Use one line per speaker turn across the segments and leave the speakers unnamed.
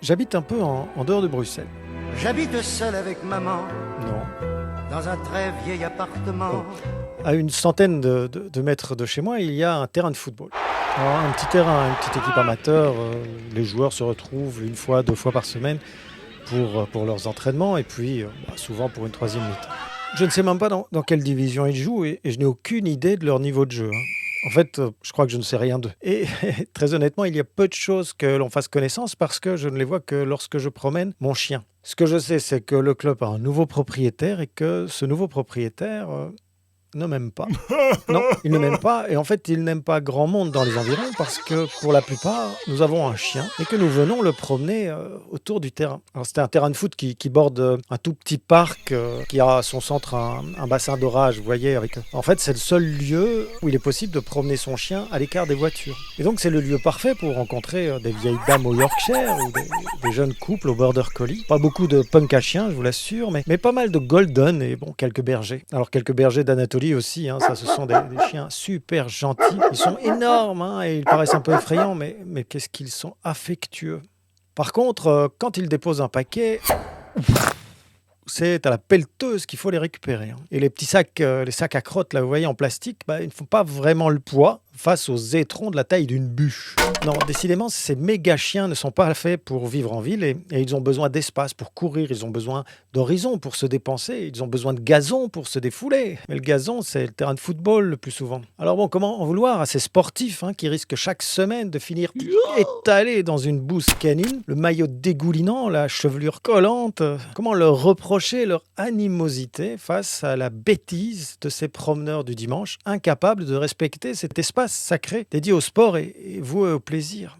J'habite un peu en dehors de Bruxelles.
J'habite seul avec maman
Non.
dans un très vieil appartement.
À une centaine de mètres de chez moi, il y a un terrain de football. Alors, un petit terrain, une petite équipe amateur. Les joueurs se retrouvent une fois, deux fois par semaine pour leurs entraînements et puis souvent pour une troisième mi-temps. Je ne sais même pas dans quelle division ils jouent et je n'ai aucune idée de leur niveau de jeu, hein. En fait, je crois que je ne sais rien d'eux. Et très honnêtement, il y a peu de choses que l'on fasse connaissance parce que je ne les vois que lorsque je promène mon chien. Ce que je sais, c'est que le club a un nouveau propriétaire et que ce nouveau propriétaire ne m'aime pas. Non, il ne m'aime pas et en fait, il n'aime pas grand monde dans les environs parce que pour la plupart, nous avons un chien et que nous venons le promener autour du terrain. Alors c'était un terrain de foot qui borde un tout petit parc qui a à son centre un bassin d'orage, vous voyez. En fait, c'est le seul lieu où il est possible de promener son chien à l'écart des voitures. Et donc c'est le lieu parfait pour rencontrer des vieilles dames au Yorkshire ou des jeunes couples au Border Collie. Pas beaucoup de punk à chiens, je vous l'assure, mais pas mal de golden et bon, quelques bergers. Alors quelques bergers d'Anatolie aussi, hein, ça ce sont des chiens super gentils. Ils sont énormes hein, et ils paraissent un peu effrayants, mais qu'est-ce qu'ils sont affectueux. Par contre, quand ils déposent un paquet, c'est à la pelleteuse qu'il faut les récupérer, hein. Et les petits sacs, les sacs à crottes, là, vous voyez, en plastique, ils ne font pas vraiment le poids face aux étrons de la taille d'une bûche. Non, décidément, ces méga chiens ne sont pas faits pour vivre en ville et ils ont besoin d'espace pour courir, ils ont besoin d'horizon pour se dépenser, ils ont besoin de gazon pour se défouler. Mais le gazon, c'est le terrain de football le plus souvent. Alors bon, comment en vouloir à ces sportifs qui risquent chaque semaine de finir étalés dans une bouse canine, le maillot dégoulinant, la chevelure collante? Comment leur reprocher leur animosité face à la bêtise de ces promeneurs du dimanche, incapables de respecter cet espace sacré dédié au sport et voué au plaisir?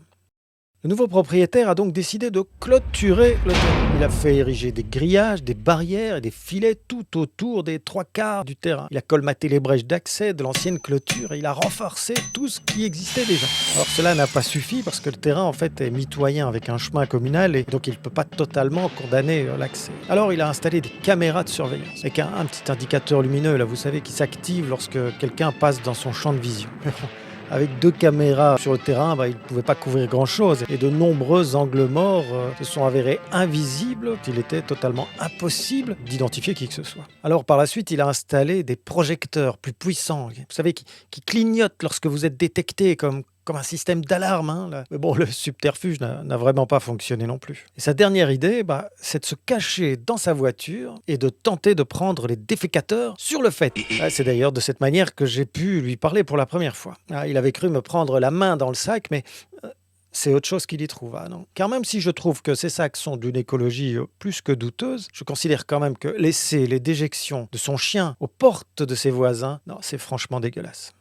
Le nouveau propriétaire a donc décidé de clôturer le terrain. Il a fait ériger des grillages, des barrières et des filets tout autour des trois quarts du terrain. Il a colmaté les brèches d'accès de l'ancienne clôture et il a renforcé tout ce qui existait déjà. Alors cela n'a pas suffi parce que le terrain en fait est mitoyen avec un chemin communal et donc il ne peut pas totalement condamner l'accès. Alors il a installé des caméras de surveillance avec un petit indicateur lumineux là, vous savez, qui s'active lorsque quelqu'un passe dans son champ de vision. Avec 2 caméras sur le terrain, il ne pouvait pas couvrir grand-chose. Et de nombreux angles morts se sont avérés invisibles. Il était totalement impossible d'identifier qui que ce soit. Alors par la suite, il a installé des projecteurs plus puissants, vous savez, qui clignotent lorsque vous êtes détecté comme un système d'alarme, hein, là. Mais bon, le subterfuge n'a vraiment pas fonctionné non plus. Et sa dernière idée, c'est de se cacher dans sa voiture et de tenter de prendre les défécateurs sur le fait. C'est d'ailleurs de cette manière que j'ai pu lui parler pour la première fois. Il avait cru me prendre la main dans le sac, mais c'est autre chose qu'il y trouva, non? Car même si je trouve que ces sacs sont d'une écologie plus que douteuse, je considère quand même que laisser les déjections de son chien aux portes de ses voisins, non, c'est franchement dégueulasse.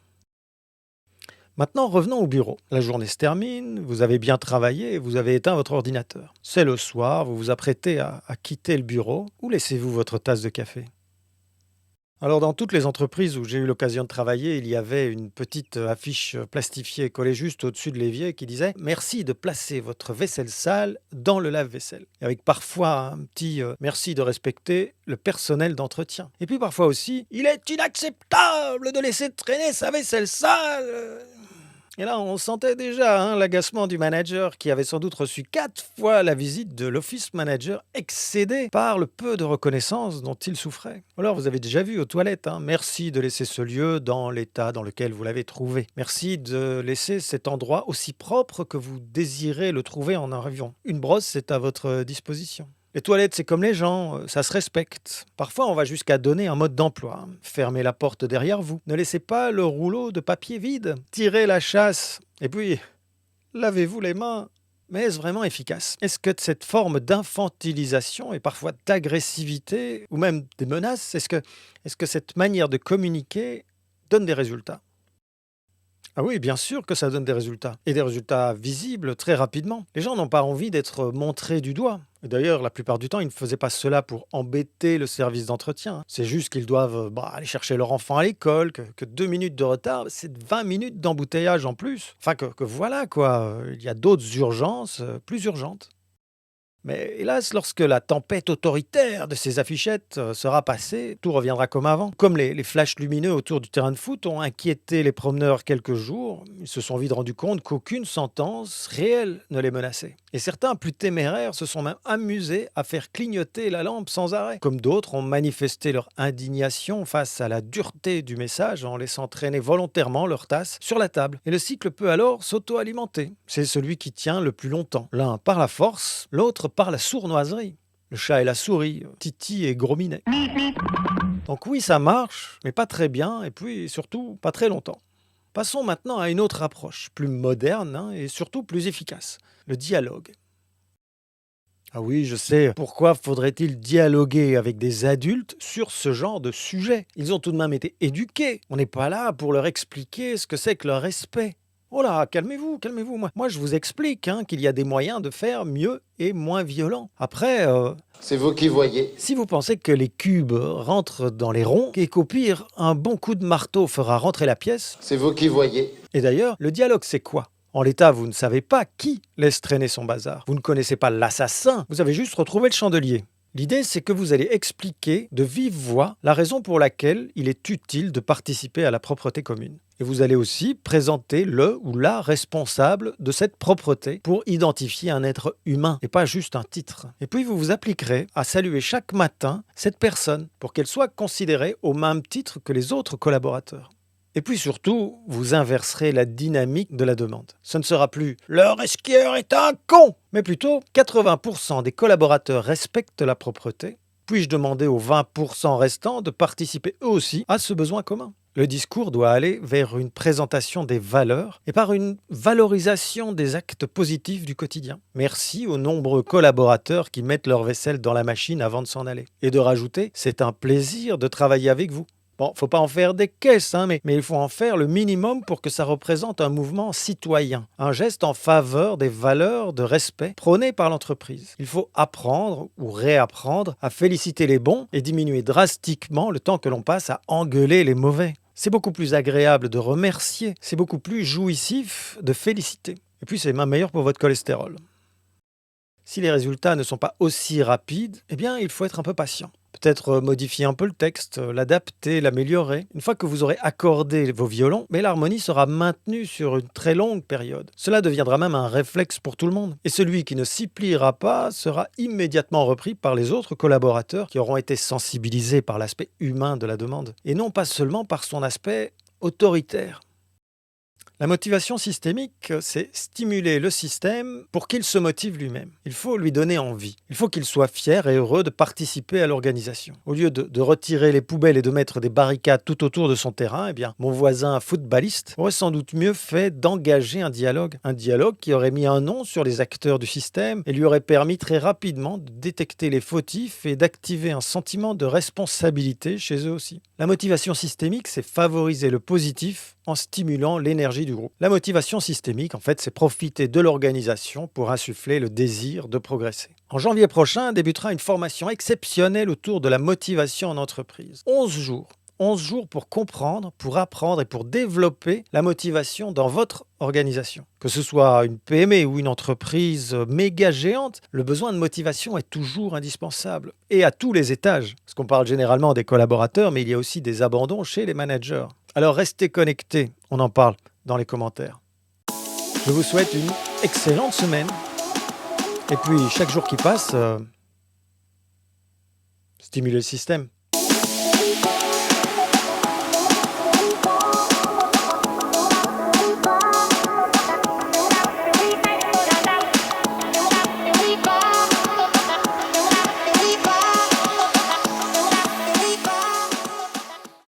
Maintenant, revenons au bureau. La journée se termine, vous avez bien travaillé et vous avez éteint votre ordinateur. C'est le soir, vous vous apprêtez à quitter le bureau. Où laissez-vous votre tasse de café? Alors, dans toutes les entreprises où j'ai eu l'occasion de travailler, il y avait une petite affiche plastifiée collée juste au-dessus de l'évier qui disait « Merci de placer votre vaisselle sale dans le lave-vaisselle ». Avec parfois un petit merci de respecter le personnel d'entretien ». Et puis parfois aussi « Il est inacceptable de laisser traîner sa vaisselle sale ». Et là, on sentait déjà l'agacement du manager qui avait sans doute reçu 4 fois la visite de l'office manager, excédé par le peu de reconnaissance dont il souffrait. Alors, vous avez déjà vu aux toilettes, merci de laisser ce lieu dans l'état dans lequel vous l'avez trouvé. Merci de laisser cet endroit aussi propre que vous désirez le trouver en arrivant. Une brosse est à votre disposition. Les toilettes, c'est comme les gens, ça se respecte. Parfois, on va jusqu'à donner un mode d'emploi. Fermez la porte derrière vous. Ne laissez pas le rouleau de papier vide. Tirez la chasse. Et puis, lavez-vous les mains. Mais est-ce vraiment efficace? Est-ce que cette forme d'infantilisation et parfois d'agressivité, ou même des menaces, est-ce que cette manière de communiquer donne des résultats? Ah oui, bien sûr que ça donne des résultats. Et des résultats visibles très rapidement. Les gens n'ont pas envie d'être montrés du doigt. Et d'ailleurs, la plupart du temps, ils ne faisaient pas cela pour embêter le service d'entretien. C'est juste qu'ils doivent aller chercher leur enfant à l'école, que 2 minutes de retard, c'est 20 minutes d'embouteillage en plus. Enfin, que voilà quoi, il y a d'autres urgences plus urgentes. Mais hélas, lorsque la tempête autoritaire de ces affichettes sera passée, tout reviendra comme avant. Comme les flashs lumineux autour du terrain de foot ont inquiété les promeneurs quelques jours, ils se sont vite rendus compte qu'aucune sentence réelle ne les menaçait. Et certains, plus téméraires, se sont même amusés à faire clignoter la lampe sans arrêt. Comme d'autres ont manifesté leur indignation face à la dureté du message en laissant traîner volontairement leur tasse sur la table. Et le cycle peut alors s'auto-alimenter. C'est celui qui tient le plus longtemps. L'un par la force, l'autre par la sournoiserie. Le chat et la souris, Titi et Gros Minet. Donc oui, ça marche, mais pas très bien, et puis surtout pas très longtemps. Passons maintenant à une autre approche, plus moderne et surtout plus efficace, le dialogue. Ah oui, je sais, pourquoi faudrait-il dialoguer avec des adultes sur ce genre de sujet? Ils ont tout de même été éduqués, on n'est pas là pour leur expliquer ce que c'est que le respect. Oh là, calmez-vous, calmez-vous. Moi je vous explique qu'il y a des moyens de faire mieux et moins violent. Après,
C'est vous qui voyez.
si vous pensez que les cubes rentrent dans les ronds et qu'au pire, un bon coup de marteau fera rentrer la pièce,
C'est vous qui voyez.
et d'ailleurs, le dialogue c'est quoi? En l'état, vous ne savez pas qui laisse traîner son bazar. Vous ne connaissez pas l'assassin, vous avez juste retrouvé le chandelier. L'idée, c'est que vous allez expliquer de vive voix la raison pour laquelle il est utile de participer à la propreté commune. Et vous allez aussi présenter le ou la responsable de cette propreté pour identifier un être humain et pas juste un titre. Et puis vous vous appliquerez à saluer chaque matin cette personne pour qu'elle soit considérée au même titre que les autres collaborateurs. Et puis surtout, vous inverserez la dynamique de la demande. Ce ne sera plus « le resquieur est un con !» mais plutôt « 80% des collaborateurs respectent la propreté. Puis-je demander aux 20% restants de participer eux aussi à ce besoin commun ?» Le discours doit aller vers une présentation des valeurs et par une valorisation des actes positifs du quotidien. Merci aux nombreux collaborateurs qui mettent leur vaisselle dans la machine avant de s'en aller. Et de rajouter « c'est un plaisir de travailler avec vous ». Bon, faut pas en faire des caisses, mais il faut en faire le minimum pour que ça représente un mouvement citoyen, un geste en faveur des valeurs de respect prônées par l'entreprise. Il faut apprendre ou réapprendre à féliciter les bons et diminuer drastiquement le temps que l'on passe à engueuler les mauvais. C'est beaucoup plus agréable de remercier, c'est beaucoup plus jouissif de féliciter. Et puis c'est même meilleur pour votre cholestérol. Si les résultats ne sont pas aussi rapides, eh bien il faut être un peu patient. Peut-être modifier un peu le texte, l'adapter, l'améliorer. Une fois que vous aurez accordé vos violons, mais l'harmonie sera maintenue sur une très longue période. Cela deviendra même un réflexe pour tout le monde. Et celui qui ne s'y pliera pas sera immédiatement repris par les autres collaborateurs qui auront été sensibilisés par l'aspect humain de la demande, et non pas seulement par son aspect autoritaire. La motivation systémique, c'est stimuler le système pour qu'il se motive lui-même. Il faut lui donner envie. Il faut qu'il soit fier et heureux de participer à l'organisation. Au lieu de retirer les poubelles et de mettre des barricades tout autour de son terrain, eh bien, mon voisin footballiste aurait sans doute mieux fait d'engager un dialogue. Un dialogue qui aurait mis un nom sur les acteurs du système et lui aurait permis très rapidement de détecter les fautifs et d'activer un sentiment de responsabilité chez eux aussi. La motivation systémique, c'est favoriser le positif en stimulant l'énergie du groupe. La motivation systémique, en fait, c'est profiter de l'organisation pour insuffler le désir de progresser. En janvier prochain débutera une formation exceptionnelle autour de la motivation en entreprise. 11 jours. 11 jours pour comprendre, pour apprendre et pour développer la motivation dans votre organisation. Que ce soit une PME ou une entreprise méga géante, le besoin de motivation est toujours indispensable. Et à tous les étages. Parce qu'on parle généralement des collaborateurs, mais il y a aussi des abandons chez les managers. Alors restez connectés, on en parle dans les commentaires. Je vous souhaite une excellente semaine. Et puis chaque jour qui passe, stimulez le système.